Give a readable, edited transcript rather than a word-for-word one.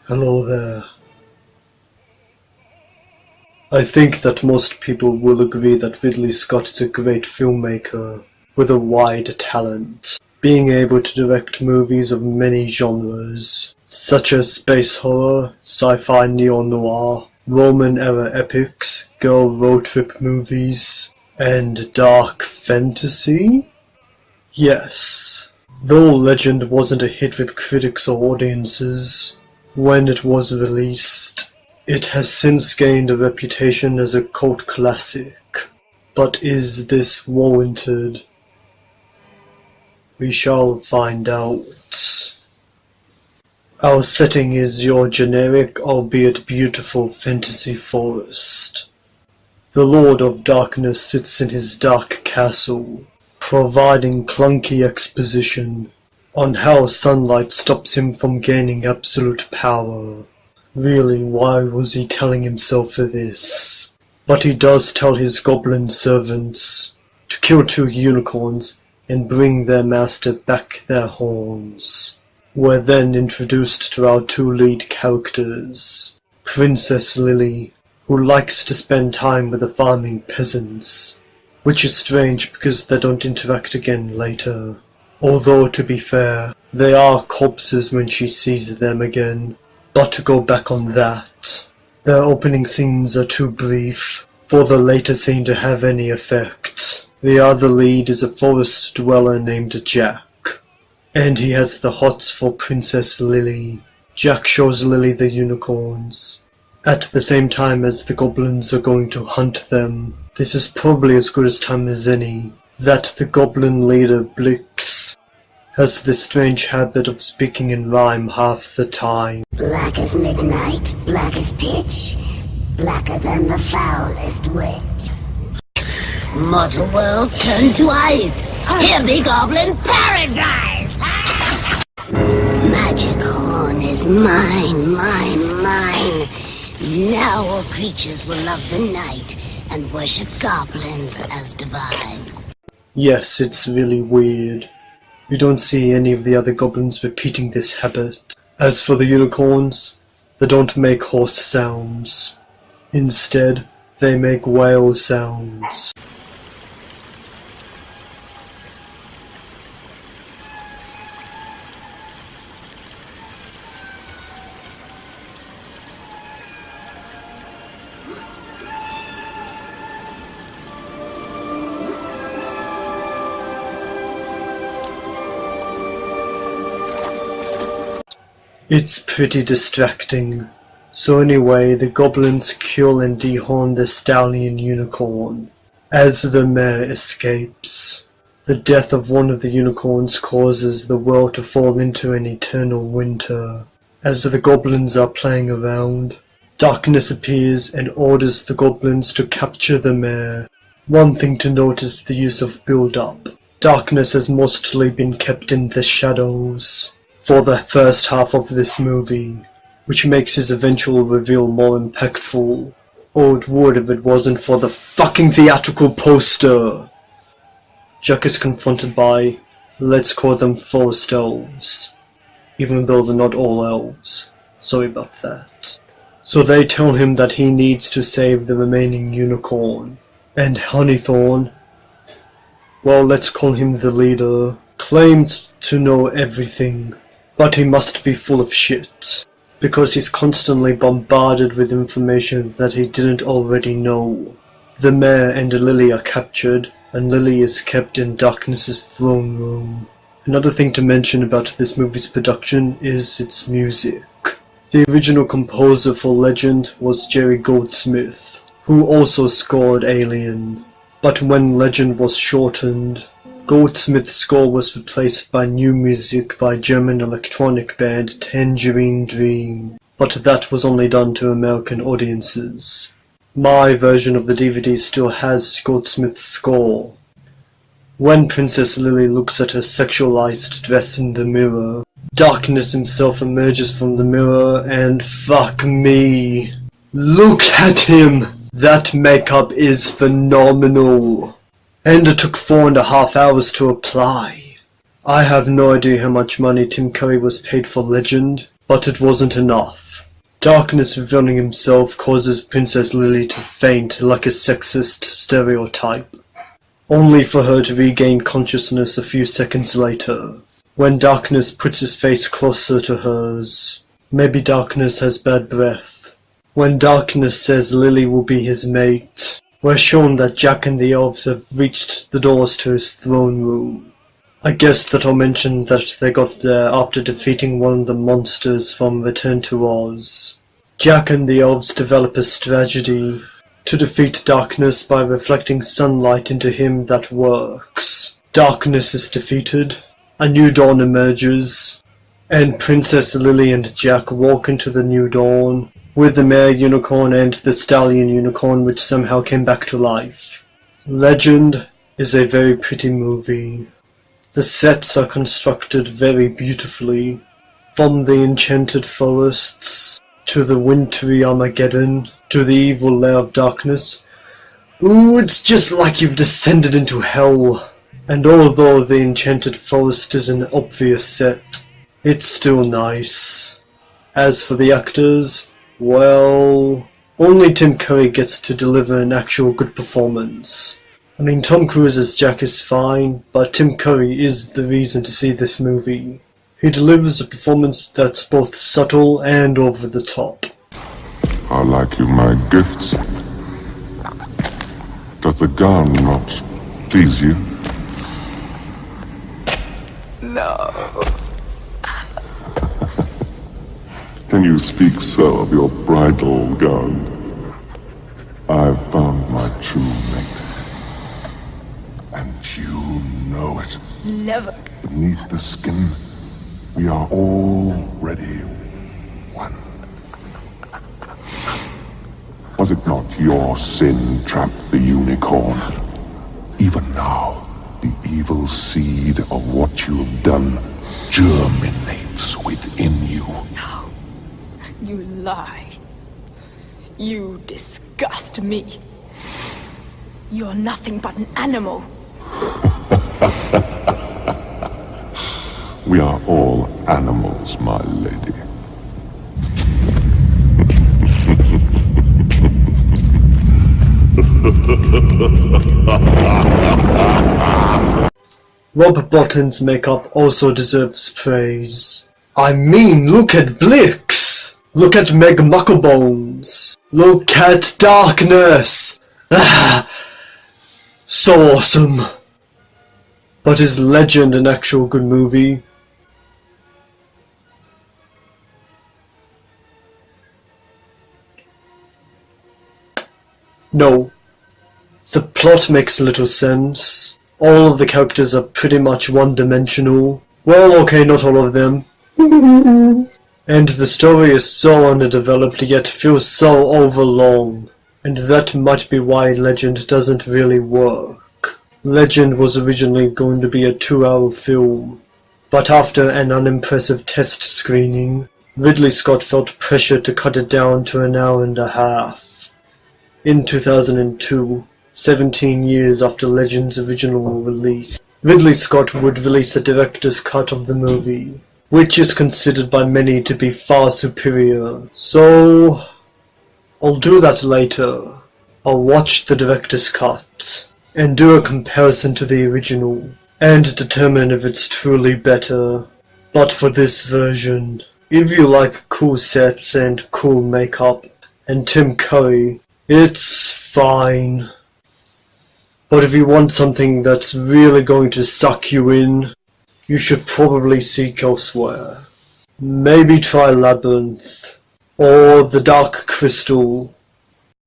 Hello there. I think that most people will agree that Ridley Scott is a great filmmaker with a wide talent, being able to direct movies of many genres, such as space horror, sci-fi neo-noir, Roman-era epics, girl road trip movies, and dark fantasy? Yes. Though Legend wasn't a hit with critics or audiences when it was released, it has since gained a reputation as a cult classic. But is this warranted? We shall find out. Our setting is your generic, albeit beautiful, fantasy forest. The Lord of Darkness sits in his dark castle, providing clunky exposition on how sunlight stops him from gaining absolute power. Really, why was he telling himself this? But he does tell his goblin servants to kill 2 unicorns and bring their master back their horns. We're then introduced to our 2 lead characters, Princess Lily, who likes to spend time with the farming peasants, which is strange because they don't interact again later. Although, to be fair, they are corpses when she sees them again. But to go back on that, their opening scenes are too brief for the later scene to have any effect. The other lead is a forest dweller named Jack, and he has the hots for Princess Lily. Jack shows Lily the unicorns, at the same time as the goblins are going to hunt them. This is probably as good a time as any, that the goblin leader Blix has this strange habit of speaking in rhyme half the time. Black as midnight, black as pitch, blacker than the foulest witch. Mortal world turned to ice. Here be goblin paradise. Magic horn is mine, mine, mine. Now all creatures will love the night and worship goblins as divine. Yes, it's really weird. We don't see any of the other goblins repeating this habit. As for the unicorns, they don't make horse sounds. Instead, they make whale sounds. It's pretty distracting. So anyway, the goblins kill and dehorn the stallion unicorn, as the mare escapes. The death of one of the unicorns causes the world to fall into an eternal winter. As the goblins are playing around, Darkness appears and orders the goblins to capture the mare. One thing to note is the use of build-up. Darkness has mostly been kept in the shadows for the first half of this movie, which makes his eventual reveal more impactful. Or it would if it wasn't for the fucking theatrical poster! Jack is confronted by, let's call them forest elves, even though they're not all elves. Sorry about that. So they tell him that he needs to save the remaining unicorn. And Honeythorn, well, let's call him the leader, claims to know everything. But he must be full of shit, because he's constantly bombarded with information that he didn't already know. The mayor and Lily are captured, and Lily is kept in Darkness's throne room. Another thing to mention about this movie's production is its music. The original composer for Legend was Jerry Goldsmith, who also scored Alien. But when Legend was shortened, Goldsmith's score was replaced by new music by German electronic band Tangerine Dream, but that was only done to American audiences. My version of the DVD still has Goldsmith's score. When Princess Lily looks at her sexualized dress in the mirror, Darkness himself emerges from the mirror and fuck me. Look at him! That makeup is phenomenal. And it took 4.5 hours to apply. I have no idea how much money Tim Curry was paid for Legend, but it wasn't enough. Darkness revealing himself causes Princess Lily to faint like a sexist stereotype, only for her to regain consciousness a few seconds later, when Darkness puts his face closer to hers. Maybe Darkness has bad breath. When Darkness says Lily will be his mate, we're shown that Jack and the elves have reached the doors to his throne room. I guess that I'll mention that they got there after defeating one of the monsters from Return to Oz. Jack and the elves develop a strategy to defeat Darkness by reflecting sunlight into him that works. Darkness is defeated, a new dawn emerges, and Princess Lily and Jack walk into the new dawn, with the mare unicorn and the stallion unicorn which somehow came back to life. Legend is a very pretty movie. The sets are constructed very beautifully, from the enchanted forests, to the wintry Armageddon, to the evil lair of darkness. Ooh, it's just like you've descended into hell. And although the enchanted forest is an obvious set, it's still nice. As for the actors, well, only Tim Curry gets to deliver an actual good performance. I mean, Tom Cruise as Jack is fine, but Tim Curry is the reason to see this movie. He delivers a performance that's both subtle and over the top. How like you my gifts? Does the gown not please you? No. Can you speak so of your bridal gown? I've found my true mate. And you know it. Never. Beneath the skin, we are already one. Was it not your sin trapped the unicorn? Even now, the evil seed of what you have done germinates within you. No. You lie. You disgust me. You're nothing but an animal. We are all animals, my lady. Rob Botton's makeup also deserves praise. I mean, look at Blix! Look at Meg Mucklebones! Look at Darkness! Ah, so awesome! But is Legend an actual good movie? No. The plot makes little sense. All of the characters are pretty much one-dimensional. Well, okay, not all of them. And the story is so underdeveloped yet feels so overlong. And that might be why Legend doesn't really work. Legend was originally going to be a 2-hour film. But after an unimpressive test screening, Ridley Scott felt pressure to cut it down to an hour and a half. In 2002, 17 years after Legend's original release, Ridley Scott would release a director's cut of the movie, which is considered by many to be far superior. So, I'll do that later. I'll watch the director's cut, and do a comparison to the original, and determine if it's truly better. But for this version, if you like cool sets and cool makeup, and Tim Curry, it's fine. But if you want something that's really going to suck you in, you should probably seek elsewhere. Maybe try Labyrinth, or The Dark Crystal,